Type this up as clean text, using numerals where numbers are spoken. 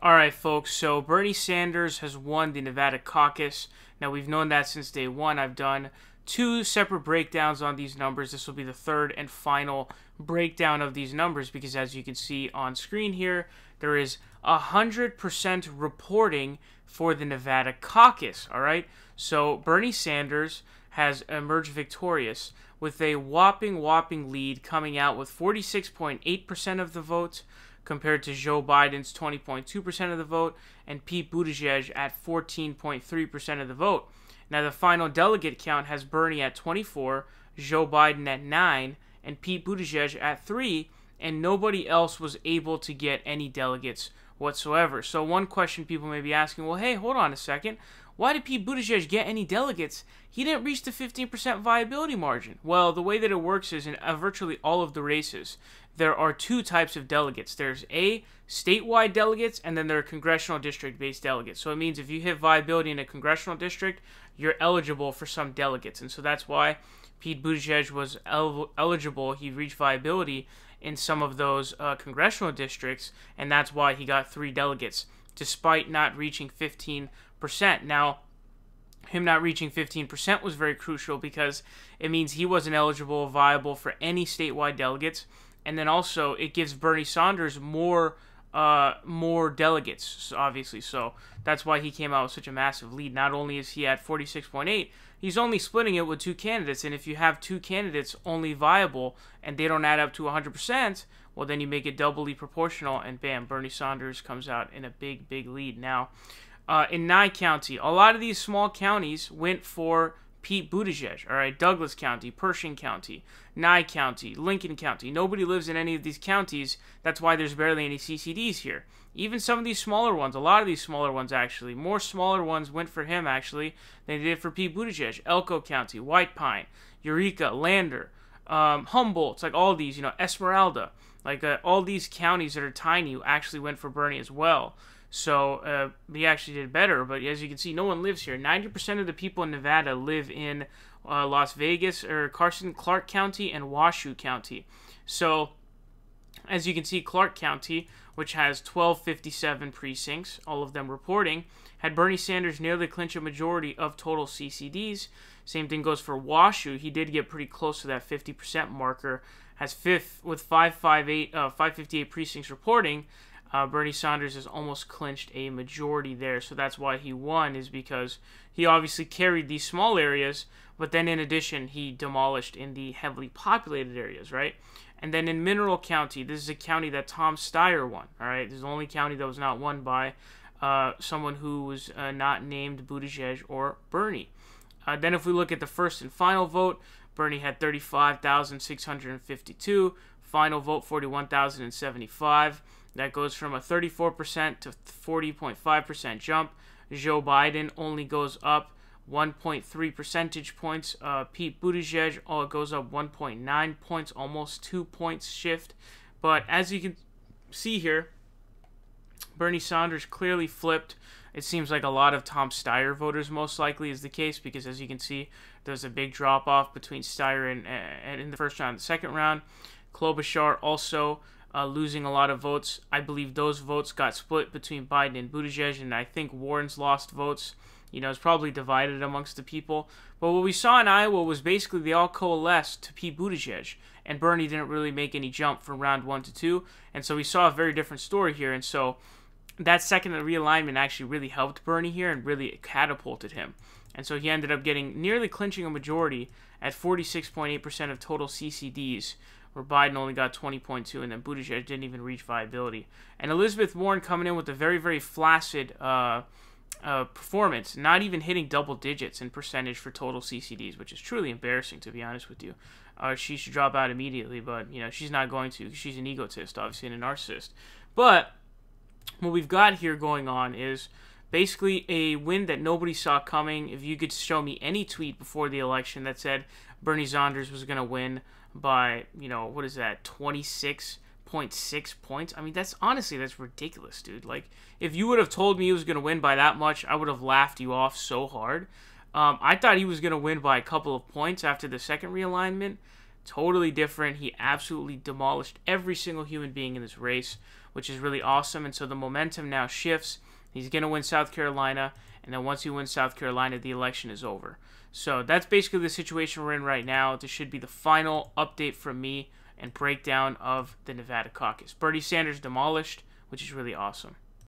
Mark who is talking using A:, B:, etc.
A: Alright folks, so Bernie Sanders has won the Nevada Caucus. Now we've known that since day one. I've done two separate breakdowns on these numbers. This will be the third and final breakdown of these numbers because as you can see on screen here, there is 100% reporting for the Nevada Caucus. Alright, so Bernie Sanders has emerged victorious with a whopping lead, coming out with 46.8% of the vote, compared to Joe Biden's 20.2% of the vote, and Pete Buttigieg at 14.3% of the vote. Now, the final delegate count has Bernie at 24, Joe Biden at 9, and Pete Buttigieg at 3, and nobody else was able to get any delegates whatsoever. So one question people may be asking, well, hey, hold on a second. Why did Pete Buttigieg get any delegates? He didn't reach the 15% viability margin. Well, the way that it works is in virtually all of the races, there are two types of delegates. There's statewide delegates, and then there are congressional district-based delegates. So it means if you hit viability in a congressional district, you're eligible for some delegates. And so that's why Pete Buttigieg was eligible. He reached viability in some of those congressional districts, and that's why he got 3 delegates, despite not reaching 15%. Now, him not reaching 15% was very crucial because it means he wasn't eligible or viable for any statewide delegates. And then also, it gives Bernie Sanders more delegates, obviously. So that's why he came out with such a massive lead. Not only is he at 46.8, he's only splitting it with 2 candidates. And if you have 2 candidates only viable and they don't add up to 100%, well, then you make it doubly proportional, and bam, Bernie Sanders comes out in a big lead. Now, in Nye County, a lot of these small counties went for Pete Buttigieg, all right? Douglas County, Pershing County, Nye County, Lincoln County. Nobody lives in any of these counties. That's why there's barely any CCDs here. Even some of these smaller ones, a lot of these smaller ones actually, more smaller ones went for him actually than they did for Pete Buttigieg. Elko County, White Pine, Eureka, Lander, Humboldt, like all these, Esmeralda, like all these counties that are tiny actually went for Bernie as well. So he actually did better, but as you can see, no one lives here. 90% of the people in Nevada live in Las Vegas, or Clark County, and Washoe County. So, as you can see, Clark County, which has 1257 precincts, all of them reporting, had Bernie Sanders nearly clinch a majority of total CCDs. Same thing goes for Washoe. He did get pretty close to that 50% marker, has 5th with 558 precincts reporting. Bernie Sanders has almost clinched a majority there, so that's why he won, is because he obviously carried these small areas, but then in addition, he demolished in the heavily populated areas, right? And then in Mineral County, this is a county that Tom Steyer won, all right? This is the only county that was not won by someone who was not named Buttigieg or Bernie. Then if we look at the first and final vote, Bernie had 35,652, final vote 41,075. That goes from a 34% to 40.5% jump. Joe Biden only goes up 1.3 percentage points. Pete Buttigieg goes up 1.9 points, almost 2 points shift. But as you can see here, Bernie Sanders clearly flipped. It seems like a lot of Tom Steyer voters most likely is the case, because as you can see, there's a big drop-off between Steyer and in the first round and the second round. Klobuchar also losing a lot of votes. I believe those votes got split between Biden and Buttigieg, and I think Warren's lost votes. It's probably divided amongst the people. But what we saw in Iowa was basically they all coalesced to Pete Buttigieg, and Bernie didn't really make any jump from round 1 to 2, and so we saw a very different story here. And so that second realignment actually really helped Bernie here and really catapulted him. And so he ended up getting nearly clinching a majority at 46.8% of total CCDs, where Biden only got 20.2, and then Buttigieg didn't even reach viability. And Elizabeth Warren coming in with a very flaccid performance, not even hitting double digits in percentage for total CCDs, which is truly embarrassing, to be honest with you. She should drop out immediately, but she's not going to. She's an egotist, obviously, and a narcissist. But what we've got here going on is basically a win that nobody saw coming. If you could show me any tweet before the election that said Bernie Sanders was going to win by, 26.6 points. I mean, that's ridiculous, dude. Like, if you would have told me he was going to win by that much, I would have laughed you off so hard. I thought he was going to win by a couple of points after the second realignment. Totally different. He absolutely demolished every single human being in this race. which is really awesome. And so the momentum now shifts. He's going to win South Carolina, and then once he wins South Carolina, the election is over. So that's basically the situation we're in right now. This should be the final update from me and breakdown of the Nevada caucus. Bernie Sanders demolished, which is really awesome.